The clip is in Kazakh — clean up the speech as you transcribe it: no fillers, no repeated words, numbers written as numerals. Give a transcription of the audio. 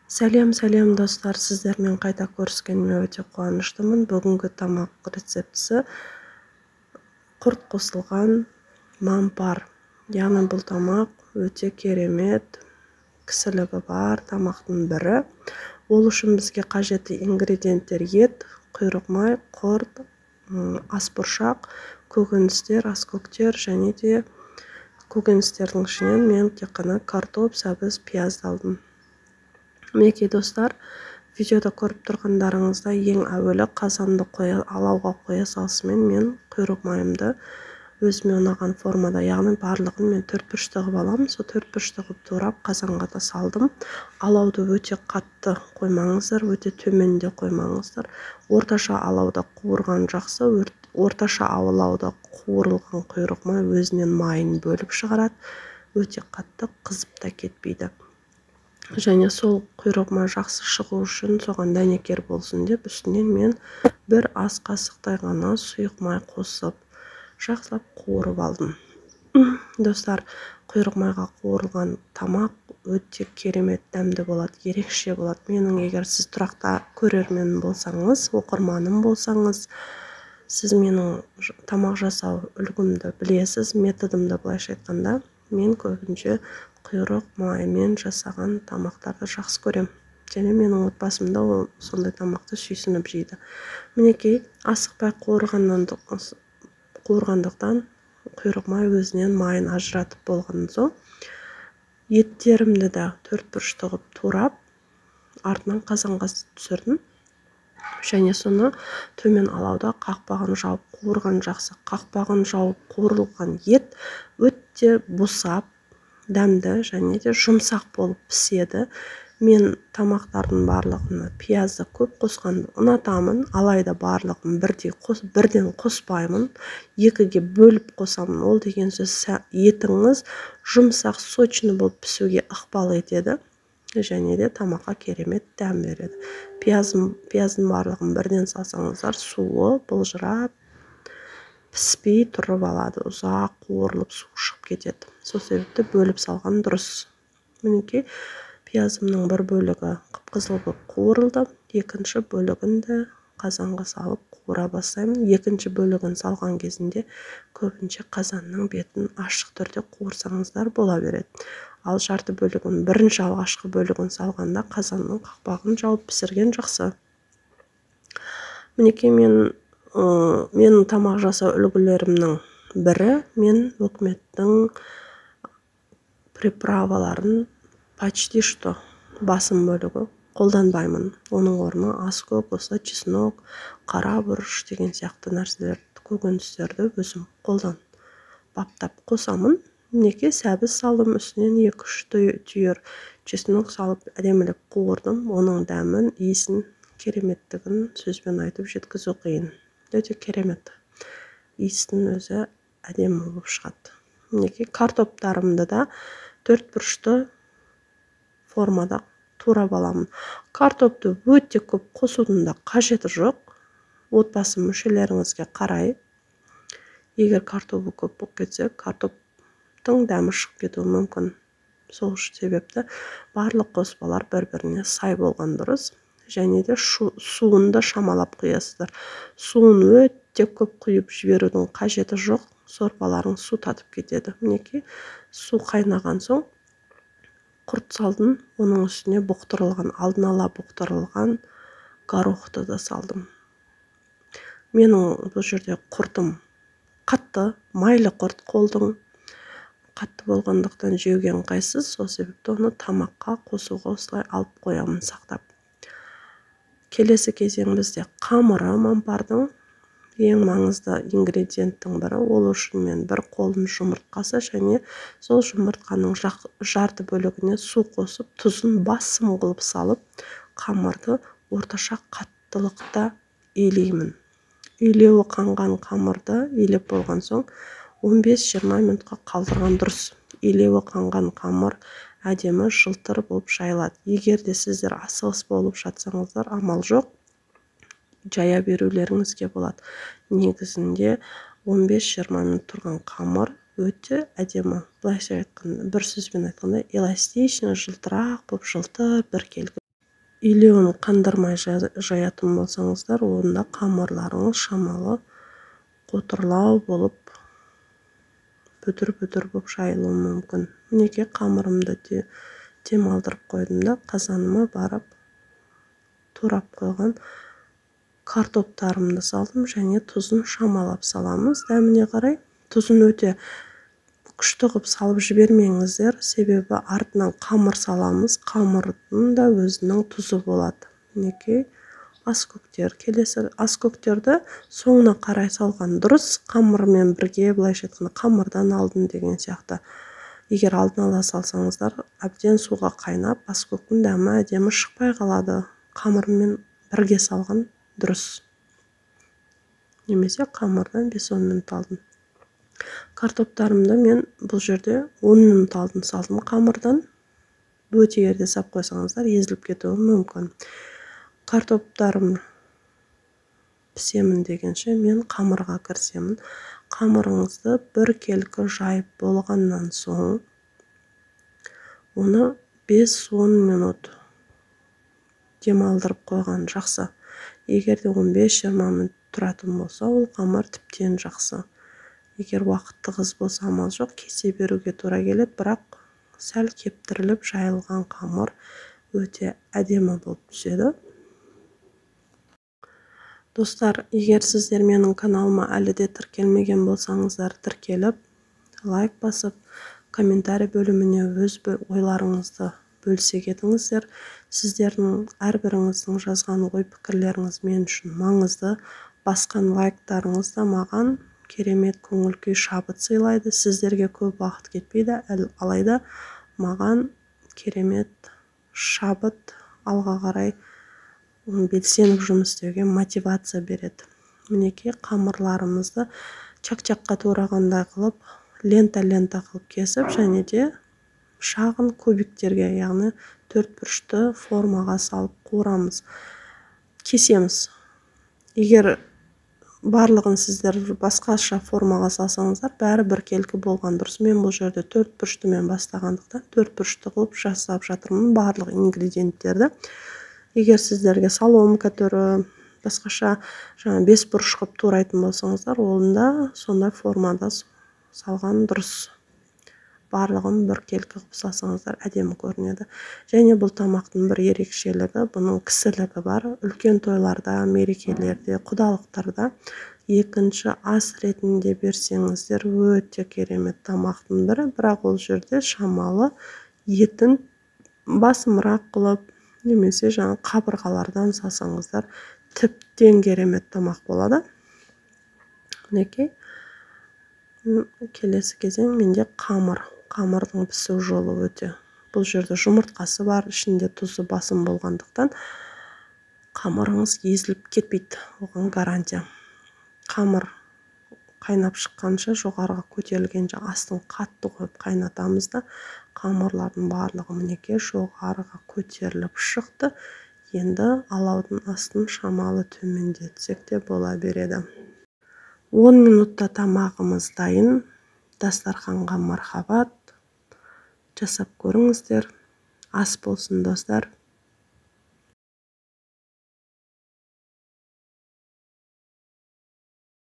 Сәлем достар, сіздермен қайта көріскеніме өте қуаныштымын. Бүгінгі тамақ рецептісі құрт қосылған мампар. Яғни бұл тамақ өте керемет, кісілігі бар тамақтың бірі. Ол үшін бізге қажетті ингредиенттер ет, құйрық май, құрт, асбұршақ, көкөністер, аскөктер және де көкөністердің ішінен мен тек қана картоп, сәбіз, пияз алдым. Мінекей достар, видеода көріп тұрғандарыңызда ең әуелі қазанды алауға қоя салысымен мен құйрық майымды өзіме ұнаған формада, яғни барлығын мен 4-3 тығып аламын. Сол 4-3 тығып турап қазанға да салдым. Алауды өте қатты қоймаңыздар, өте төменде қоймаңыздар. Орташа алауда қуырған жақсы. Орташа алауда қуырылған құйрық май өзінен майын бөліп шығарады. Өте қатты қызып та кетпейді. Және сол құйрық май жақсы шығу үшін соған дәнекер болсын деп үстінен мен бір ас қасықтай ғана сұйық май қосып жақсылап қуырып алдым. Достар, құйрық майға қуырылған тамақ өте керемет дәмді болады, ерекше болады. Менің егер сіз тұрақты көрерменім болсаңыз, оқырманым болсаңыз, сіз менің тамақ жасау үлгімді білесіз, методымды былайша айтқанда, мен көбінше құйрық маймен жасаған тамақтарды жақсы көрем. Және менің отбасымда ол сондай тамақты сүйсініп жейді. Мінекей, асықпай қуырғандықтан құйрық май өзінен майын ажыратып болған соң, еттерімді де 4-1 тығып турап, артынан қазанға түсірдім. Және соны төмен алауда қақпағын жауып қуырған жақсы. Қақпағын жауып қуырылған ет өте босап, дәмді және де жұмсақ болып піседі. Мен тамақтардың барлығына пиязды көп қосқанды ұнатамын, алайда барлығын бірден қоспаймын, екіге бөліп қосамын. Ол деген сөз етіңіз жұмсақ, сочный болып пісуге ықпал етеді және де тамаққа керемет дәм береді. Пияздың барлығын бірден салсаңыздар, суы былжырап піспей тұрып алады, ұзақ қуырылып су шығып кетеді. Сол себепті бөліп салған дұрыс. Мінекей, пиязымның бір бөлігі қып-қызыл болып қуырылды, екінші бөлігін қазанға салып қуыра бастаймын. Екінші бөлігін салған кезінде көбінше қазанның бетін ашық түрде қуырсаңыздар бола береді. Ал жарты бөлігін, бірінші алғашқы бөлігін салғанда қазанның қақпағын жауып пісірген жақсы. Мінекей, менің тамақ жасау үлгілерімнің бірі, мен өкіметтің приправаларын почти что басым бөлігі қолданбаймын. Оның орнына аскөк, чеснок, қара бұрыш деген сияқты нәрселерді, көкөністерді өзім қолдан баптап қосамын. Мінекей, сәбіз салдым, үстінен 2-3 түйір чеснок салып әдемілеп қуырдым. Оның дәмін, иісін, кереметтігін сөзбен айтып жеткізу қиын. Өте керемет. Иістің өзі әдемі болып шығады. Мінекей, картоптарымды да 4-1 формада турап аламын. Картопты өте көп қосудың да қажеті жоқ. Отбасы мүшелеріңізге қарай. Егер картопы көп болып кетсе, картоптың дәмі шығып кетуі мүмкін. Сол себепті барлық қоспалар бір-біріне сай болған дұрыс. Және де суын да шамалап құясыздар. Суын өте көп құйып жіберудің қажеті жоқ. Сорпаларың су татып кетеді. Мінекей, су қайнаған соң құрт салдым. Оның үстіне алдын ала бұқтырылған горохты да салдым. Менің бұл жерде құртым қатты, майлы құрт қолдың. Қатты болғандықтан жеуге ыңғайсыз, сол себепті оны тамаққа қосуға осылай алып қоямын сақтап. Келесі кезең бізде қамыры мампардың ең маңызды ингредиенттің бірі. Ол үшін мен бір қолым жұмыртқасы және сол жұмыртқаның жарты бөлігіне су қосып, тұзын басым қылып салып, қамырды орташа қаттылықта илеймін. Илеуі қанған қамырды илеп болған соң 15-20 минутқа қалдырған дұрыс. Илеуі қанған қамыр әдемі жылтыр болып жайылады. Егер де сіздер асығыс болып жатсаңыздар, амал жоқ, жая берулеріңізге болады. Негізінде 15-20 минут тұрған қамыр өте әдемі. Былайша айтқанда, бір сөзбен айтқанда, эластичный, жылтырақ болып жылтыр біркелкі илеуін қандырмай жаятын болсаңыздар, онда қамырларыңыз шамалы қотырлау болып, бүдір-бүдір болып жайылуы мүмкін. Мінекей қамырымды демалдырып қойдым да, қазаныма барып турап қойған картоптарымды салдым және тұзын шамалап саламыз. Дәміне қарай тұзын өте күшті қылып салып жібермеңіздер, себебі артынан қамыр саламыз, қамырдың да өзінің тұзы болады. Мінекей аскөктер. Келесі аскөктерді соңына қарай салған дұрыс, қамырмен бірге, былайша айтқанда қамырдан алдын деген сияқты. Егер алдын ала салсаңыздар, әбден суға қайнап, аскөктің дәмі әдемі шықпай қалады. Қамырмен бірге салған дұрыс. Немесе қамырдан 5-10 минут алдын. Картоптарымды мен бұл жерде 10 минут алдын салдым қамырдан. Бөтегерде сап қойсаңыздар, езіліп кетуі мүмкін. Картоптарым пісемін дегенше мен қамырға кірісемін. Қамырыңызды бір келкі жайып болғаннан соң, оны 5-10 минут демалдырып қойған жақсы. Егер де 15-20 минут тұратын болса, ол қамыр тіптен жақсы. Егер уақыт тығыз болса, амал жоқ, кесе беруге тура келеді, бірақ сәл кептіріліп жайылған қамыр өте әдемі болып түседі. Достар, егер сіздер менің каналыма әлі де тіркелмеген болсаңыздар, тіркеліп, лайк басып, комментарий бөліміне өз ойларыңызды бөлісе кетіңіздер. Сіздердің әрбіріңіздің жазған ой пікірлеріңіз мен үшін маңызды. Басқан лайктарыңыз да маған керемет көңіл-күй, шабыт сыйлайды. Сіздерге көп уақыт кетпейді, алайда маған керемет шабыт, алға қарай белсеніп жұмыс істеуге мотивация береді. Мінекей қамырларымызды чак-чакқа турағандай қылып, лента-лента қылып кесіп, және де шағын кубиктерге, яғни 4 бұрышты формаға салып қуырамыз, кесеміз. Егер барлығын сіздер басқаша формаға салсаңыздар, бәрі бір келкі болған дұрыс. Мен бұл жерде 4 бұрыштымен бастағандықтан 4 бұрышты қылып жасап жатырмын барлық ингредиенттерді. Егер сіздерге соломка түрі, басқаша 5 бұрыш қылып турайтын болсаңыздар, онда сондай формада салған дұрыс. Барлығын бір келкі қылып салсаңыздар әдемі көрінеді. Және бұл тамақтың бір ерекшелігі, бұның кісілігі бар. Үлкен тойларда, мерекелерде, құдалықтарда екінші ас ретінде берсеңіздер, өте керемет тамақтың бірі. Бірақ ол жерде шамалы етін басымырақ қылып, немесе қабырғалардан салсаңыздар, тіптен керемет тамақ болады. Мінекей, келесі кезең менде қамыр. Қамырдың пісу жолы өте. Бұл жерде жұмыртқасы бар, ішінде тұзы басым болғандықтан қамырыңыз езіліп кетпейді, оған гарантия. Қамыр қайнап шыққанша, жоғарыға көтерілгенше астын қатты қойып қайнатамыз да, қамырлардың барлығы мінекей жоғарыға көтеріліп шықты. Енді алаудың астын шамалы төмендетсек те бола береді. 10 минутта тамағымыз дайын. Дастарханға мархабат. Жасап көріңіздер. Ас болсын, достар.